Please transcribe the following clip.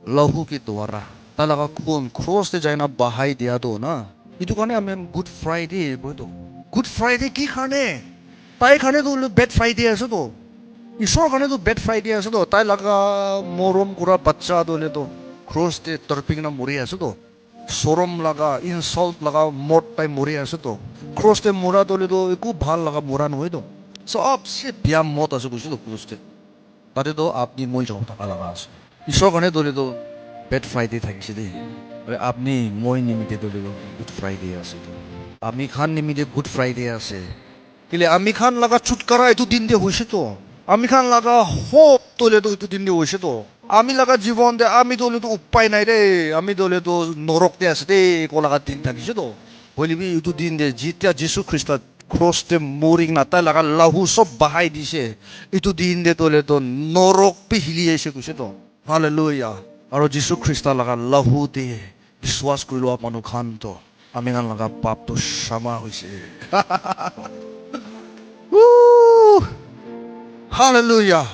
लहू के द्वारा तालाका खून क्रॉस ते जाइना बहाई दिया तो ना इतु কাৰণে আমি গুড ফ্ৰাইডে বইতো গুড ফ্ৰাইডে কি কাৰণে তাই কাৰণে তো বেড ফ্ৰাইডে আছে তো ঈশ্বৰৰ কাৰণে তো বেড ফ্ৰাইডে আছে তো তাই লাগা মৰম কৰা বাচ্চা দলে তো ক্ৰস তে তৰপিংনা মৰি আছে তো শৰম লাগা ইনসাল্ট লাগা মত তাই মৰি আছে তো ক্ৰস তে মৰা দলে তো একো ভাল লাগা মৰা নহয় তো সবচে বেয়া মত আছে বুঝছো তো ক্ৰস তে তাতে তো আপনি মই যাও থাকা লাগা আছে ঈশ্বৰৰ কাৰণে দলে তো বেড ফ্রাইডে থাকিছে দেই আপনি মই নিমিতে দলে তো গুড ফ্রাইডে আছে তো আমি খান নিমিতে গুড ফ্রাইডে আছে কেলে আমি খান লাগা ছুটকারা এইটো দিন দিয়ে হৈছে তো আমি খান লাগা হোপ তোলে তো এইটো দিন দিয়ে হৈছে তো আমি লাগা জীবন দে আমি দলে তো উপায় নাই রে আমি দলে তো নরক দে আছে দেই কো লাগা দিন থাকিছে তো বলিবি এইটো দিন দে যেতিয়া যীশু খ্রিস্ট ক্রসতে মরিং না তাই লাগা লাহু সব বাহাই দিছে এইটো দিন দে তোলে তো নরক পে হিলি এসে কৈছে তো হালেলুয়া আৰু যীশু খ্ৰিস্ট লাগা লাহু দে বিশ্বাস কৰি লোৱা মানুহ খান তো আমি খান লাগা পাপটো ক্ষমা হৈছে Woo! Hallelujah.